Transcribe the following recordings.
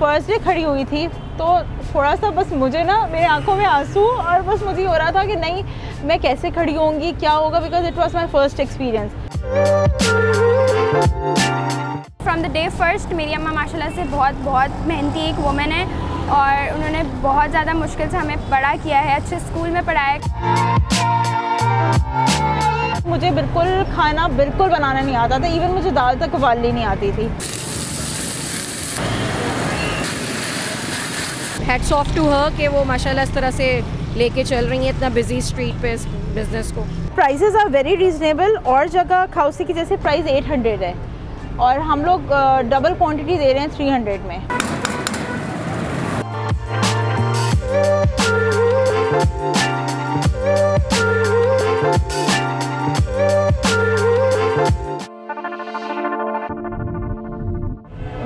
First day खड़ी हुई थी तो थोड़ा सा बस मुझे ना मेरे आंखों में आंसू और बस मुझे हो रहा था कि नहीं मैं कैसे खड़ी होंगी, क्या होगा, because it was my first experience. From the day first मेरी अम्मा माशाल्लाह से बहुत मेहनती एक वुमेन है और उन्होंने बहुत ज़्यादा मुश्किल से हमें बड़ा किया है, अच्छे स्कूल में पढ़ाया। मुझे बिल्कुल खाना बिल्कुल बनाना नहीं आता था, इवन मुझे दाल तक उबालनी नहीं आती थी। हैट्स ऑफ टू हर कि वो माशाल्लाह इस तरह से लेके चल रही हैं इतना बिजी स्ट्रीट पे इस बिज़नेस को। Prices are very reasonable. और जगह खाउसी की जैसे प्राइस 800 है और हम लोग डबल क्वांटिटी दे रहे हैं 300 में।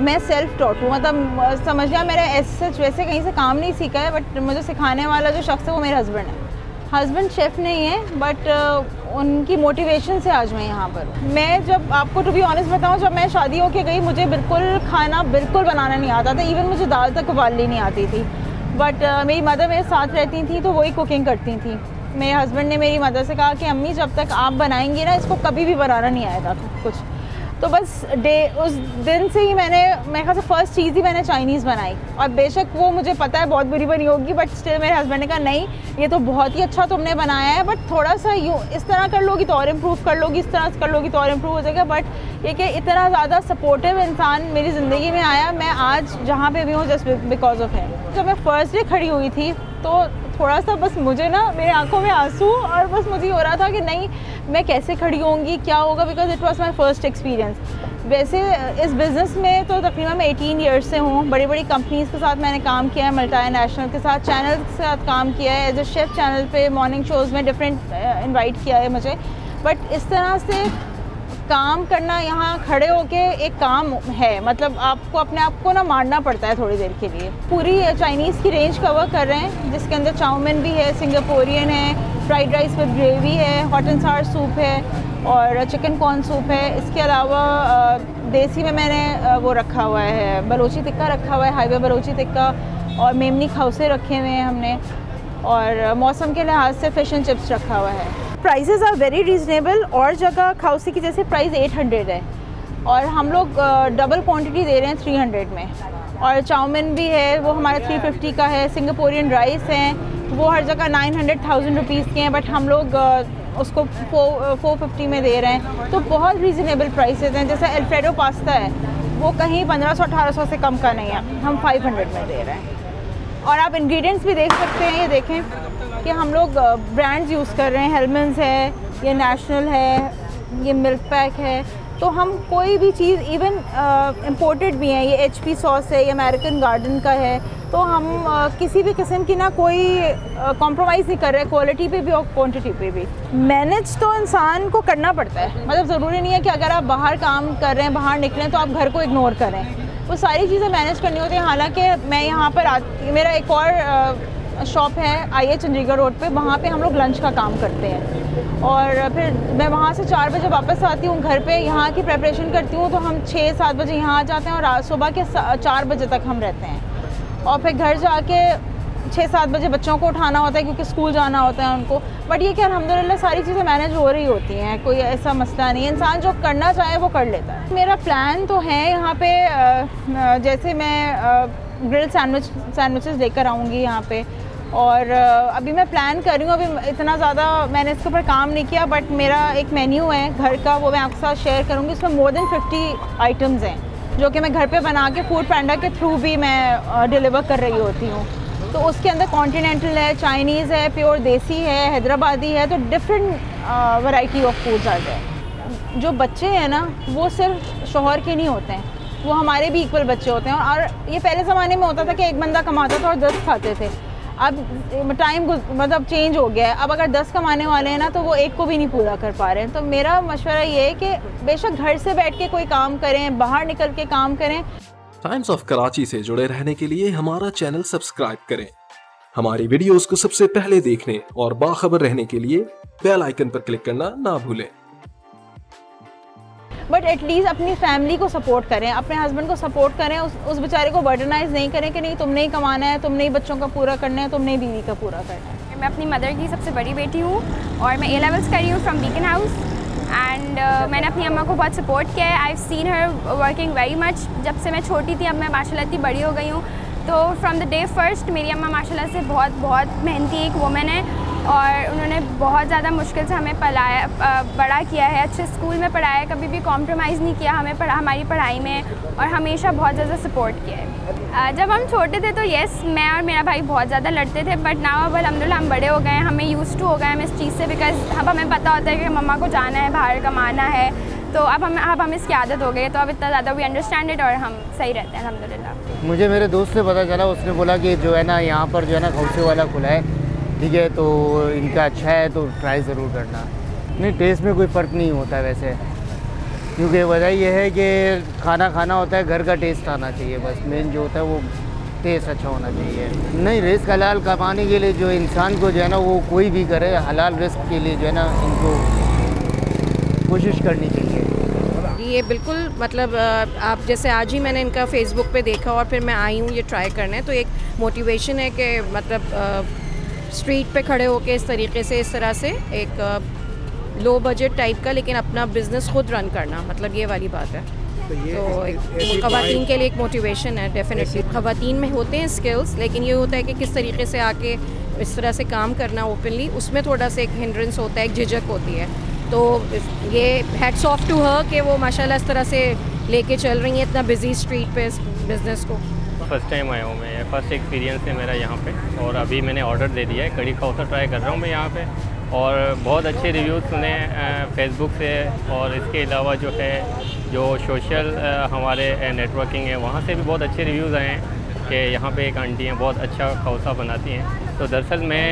मैं सेल्फ टॉट हूँ, मतलब समझ लिया मेरा सच वैसे कहीं से काम नहीं सीखा है, बट मुझे सिखाने वाला जो शख्स है वो मेरे हस्बैंड है। हस्बैंड शेफ़ नहीं है बट उनकी मोटिवेशन से आज मैं यहाँ पर हूँ। मैं जब आपको टू बी ऑनेस्ट बताऊँ, जब मैं शादी होके गई मुझे बिल्कुल खाना बिल्कुल बनाना नहीं आता था, इवन मुझे दाल तक उबालनी नहीं आती थी। बट मेरी मदर मेरे साथ रहती थी तो वही कुकिंग करती थी। मेरे हस्बैंड ने मेरी मदर से कहा कि अम्मी जब तक आप बनाएंगी ना इसको कभी भी बनाना नहीं आएगा कुछ। तो बस उस दिन से ही मेरे ख्याल से फर्स्ट चीज़ ही मैंने चाइनीज़ बनाई। और बेशक वो मुझे पता है बहुत बुरी बनी होगी, बट स्टिल मेरे हस्बैंड ने कहा नहीं ये तो बहुत ही अच्छा तुमने बनाया है, बट थोड़ा सा यूँ इस तरह कर लोगी तो और इम्प्रूव कर लोगी, इस तरह से कर लोगी तो और इम्प्रूव हो जाएगा। बट ये कि इतना ज़्यादा सपोर्टिव इंसान मेरी ज़िंदगी में आया, मैं आज जहाँ पे भी हूँ जस्ट बिकॉज ऑफ है। जब मैं फर्स्ट डे खड़ी हुई थी तो थोड़ा सा बस मुझे ना मेरे आंखों में आंसू और बस मुझे हो रहा था कि नहीं मैं कैसे खड़ी होंगी, क्या होगा, because it was my first experience. वैसे इस बिज़नेस में तो तकरीबन मैं 18 ईयर्स से हूँ। बड़ी बड़ी कंपनीज़ के साथ मैंने काम किया है, मल्टीनेशनल के साथ, चैनल के साथ काम किया है, एज ए शेफ़ चैनल पे मॉर्निंग शोज़ में डिफरेंट इनवाइट किया है मुझे। बट इस तरह से काम करना यहाँ खड़े होके एक काम है, मतलब आपको अपने आप को ना मारना पड़ता है थोड़ी देर के लिए। पूरी चाइनीज़ की रेंज कवर कर रहे हैं जिसके अंदर चाउमीन भी है, सिंगापुरियन है, फ्राइड राइस विद ग्रेवी है, हॉट एंड सावर सूप है और चिकन कॉर्न सूप है। इसके अलावा देसी में मैंने वो रखा हुआ है, बलोची टिक्का रखा हुआ है, हाईवे बलोची टिक्का, और मेमनी खाउसे रखे हुए हैं हमने, और मौसम के लिहाज से फ़िश एंड चिप्स रखा हुआ है। Prices are very reasonable. और जगह खाउसी की जैसे प्राइस 800 है और हम लोग डबल क्वांटिटी दे रहे हैं 300 में। और चाउमीन भी है वो हमारा 350 का है, सिंगापुरियन राइस हैं वो हर जगह 900,000 रुपीज़ के हैं, बट हम लोग उसको 450 में दे रहे हैं। तो बहुत रीज़नेबल प्राइसेस हैं। जैसे अल्फ्रेडो पास्ता है वो कहीं 1500-1800 से कम का नहीं है, हम 500 में दे रहे हैं। और आप इंग्रेडिएंट्स भी देख सकते हैं, ये देखें कि हम लोग ब्रांड्स यूज़ कर रहे हैं, हेलमेंस है, ये नेशनल है, ये मिल्क पैक है। तो हम कोई भी चीज़ इवन इम्पोर्टेड भी है, ये HP सॉस है, ये अमेरिकन गार्डन का है। तो हम किसी भी किस्म की ना कोई कॉम्प्रोमाइज़ नहीं कर रहे, क्वालिटी पे भी और क्वांटिटी पे भी। मैनेज तो इंसान को करना पड़ता है, मतलब ज़रूरी नहीं है कि अगर आप बाहर काम कर रहे हैं, बाहर निकलें तो आप घर को इग्नोर करें, वो सारी चीज़ें मैनेज करनी होती हैं। हालांकि मैं यहाँ पर मेरा एक और शॉप है आइए चंडीगढ़ रोड पे, वहाँ पे हम लोग लंच का काम करते हैं और फिर मैं वहाँ से 4 बजे वापस आती हूँ घर पे, यहाँ की प्रिपरेशन करती हूँ। तो हम 6-7 बजे यहाँ आ जाते हैं और सुबह के 4 बजे तक हम रहते हैं। और फिर घर जाके 6-7 बजे बच्चों को उठाना होता है क्योंकि स्कूल जाना होता है उनको। बट ये कि अल्हम्दुलिल्लाह सारी चीज़ें मैनेज हो रही होती हैं, कोई ऐसा मसला नहीं है, इंसान जो करना चाहे वो कर लेता है। मेरा प्लान तो है यहाँ पे जैसे मैं ग्रिल सैंडविचेस लेकर आऊँगी यहाँ पे, और अभी मैं प्लान कर रही हूँ, अभी इतना ज़्यादा मैंने इसके ऊपर काम नहीं किया, बट मेरा एक मेन्यू है घर का, वो मैं आपके साथ शेयर करूँगी। इसमें मोर देन 50 आइटम्स हैं जो कि मैं घर पे बना के फूड पैंडा के थ्रू भी मैं डिलीवर कर रही होती हूँ। तो उसके अंदर कॉन्टिनेंटल है, चाइनीज़ है, प्योर देसी है, हैदराबादी है, तो डिफरेंट वैरायटी ऑफ फूड्स आ जाए। जो बच्चे हैं ना वो सिर्फ शौहर के नहीं होते हैं, वो हमारे भी इक्वल बच्चे होते हैं। और ये पहले ज़माने में होता था कि एक बंदा कमाता था और 10 खाते थे। अब टाइम मतलब चेंज हो गया है, अब अगर 10 कमाने वाले हैं ना तो वो एक को भी नहीं पूरा कर पा रहे हैं। तो मेरा मशवरा ये है कि बेशक घर से बैठ के कोई काम करें, बाहर निकल के काम करें। टाइम्स ऑफ कराची से जुड़े रहने के लिए हमारा चैनल सब्सक्राइब करें। हमारी वीडियोस को सबसे पहले देखने और बाखबर रहने के लिए बेल आइकन पर क्लिक करना ना भूलें। बट एटलीस्ट अपनी फैमिली को सपोर्ट करें, अपने हस्बैंड को सपोर्ट करें, उस बेचारे को बर्डनाइज नहीं करें कि नहीं तुमने ही कमाना है, तुमने ही बच्चों का पूरा करना है, तुमने ही बीवी का पूरा करना है। मैं अपनी मदर की सबसे बड़ी बेटी हूँ और मैं A levels कर रही हूँ फ्रॉम बीकन हाउस एंड मैंने अपनी अम्मा को बहुत सपोर्ट किया है। I seen her working very much. जब से मैं छोटी थी, अब मैं माशाल्लाह इतनी बड़ी हो गई हूँ, तो फ्रॉम द डे फर्स्ट मेरी अम्मा माशाल्लाह से बहुत मेहनती एक वुमेन है और उन्होंने बहुत ज़्यादा मुश्किल से हमें बड़ा किया है, अच्छे स्कूल में पढ़ाया है, कभी भी कॉम्प्रोमाइज़ नहीं किया हमें हमारी पढ़ाई में और हमेशा बहुत ज़्यादा सपोर्ट किया है। जब हम छोटे थे तो येस, मैं और मेरा भाई बहुत ज़्यादा लड़ते थे, बट नाउ अब अल्हम्दुलिल्लाह हम बड़े हो गए हैं, हमें यूज़ टू हो गए हम इस चीज़ से, बिकॉज अब हमें पता होता है कि मम्मा को जाना है, बाहर कमाना है, तो अब हमें इसकी आदत हो गई है, तो अब इतना ज़्यादा वी अंडरस्टैंड इट और हम सही रहते हैं अल्हम्दुलिल्लाह। मुझे मेरे दोस्त से पता चला, उसने बोला कि जो है ना यहाँ पर जो है ना खौसे वाला खुला है, ठीक है, तो इनका अच्छा है तो ट्राई ज़रूर करना। नहीं, टेस्ट में कोई फ़र्क नहीं होता वैसे, क्योंकि वजह यह है कि खाना खाना होता है, घर का टेस्ट आना चाहिए, बस मेन जो होता है वो टेस्ट अच्छा होना चाहिए। नहीं, रिस्क हलाल कमाने के लिए जो इंसान को जो है ना वो कोई भी करे, हलाल रिस्क के लिए जो है ना इनको कोशिश करनी चाहिए। ये बिल्कुल मतलब आप जैसे आज ही मैंने इनका फेसबुक पे देखा और फिर मैं आई हूँ ये ट्राई करने, तो एक मोटिवेशन है कि मतलब स्ट्रीट पे खड़े होके इस तरीके से, इस तरह से एक लो बजट टाइप का लेकिन अपना बिज़नेस खुद रन करना, मतलब ये वाली बात है। तो ख़वातीन के लिए एक मोटिवेशन है डेफिनेटली। ख़वातीन में होते हैं स्किल्स, लेकिन ये होता है कि किस तरीके से आके इस तरह से काम करना ओपनली, उसमें थोड़ा सा एक हिंड्रेंस होता है, एक झिझक होती है। तो ये हैट्स ऑफ टू हर कि वो माशाल्लाह इस तरह से लेके चल रही हैं इतना बिजी स्ट्रीट पे इस बिज़नेस को। फर्स्ट टाइम आया हूँ मैं, फर्स्ट एक्सपीरियंस है मेरा यहाँ पे, और अभी मैंने ऑर्डर दे दिया है, कड़ी खौसा ट्राई कर रहा हूँ मैं यहाँ पे, और बहुत अच्छे रिव्यूज़ सुने फेसबुक से, और इसके अलावा जो है जो सोशल हमारे नेटवर्किंग है वहाँ से भी बहुत अच्छे रिव्यूज़ आए हैं कि यहाँ पे एक आंटी हैं बहुत अच्छा खौसा बनाती हैं। तो दरअसल मैं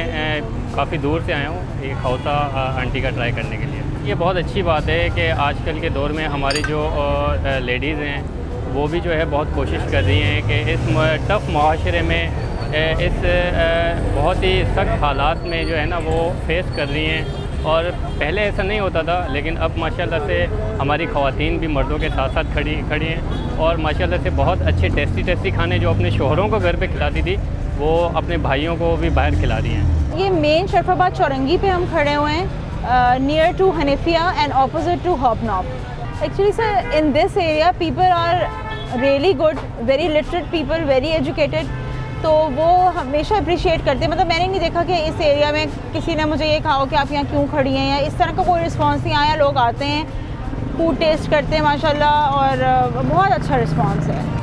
काफ़ी दूर से आया हूँ ये खौसा आंटी का ट्राई करने के लिए। ये बहुत अच्छी बात है कि आजकल के दौर में हमारी जो लेडीज़ हैं वो भी जो है बहुत कोशिश कर रही हैं कि इस टफ़ माशरे में, इस बहुत ही सख्त हालात में जो है ना वो फेस कर रही हैं। और पहले ऐसा नहीं होता था, लेकिन अब माशाल्लाह से हमारी ख़वातीन भी मर्दों के साथ साथ खड़ी हैं, और माशाल्लाह से बहुत अच्छे टेस्टी खाने जो अपने शोहरों को घर पे खिलाती थी वो अपने भाइयों को भी बाहर खिला रही हैं। ये मेन शरफाबाद चौरंगी पे हम खड़े हुए हैं, near to Hanifia and opposite to Hopnop. Actually sir, in this area people are really good, very literate people, very educated, तो वो हमेशा अप्रिशिएट करते हैं। मतलब मैंने नहीं देखा कि इस एरिया में किसी ने मुझे ये कहा हो कि आप यहाँ क्यों खड़ी हैं, या इस तरह का कोई रिस्पांस नहीं आया। लोग आते हैं, फूड टेस्ट करते हैं माशाल्लाह, और बहुत अच्छा रिस्पांस है।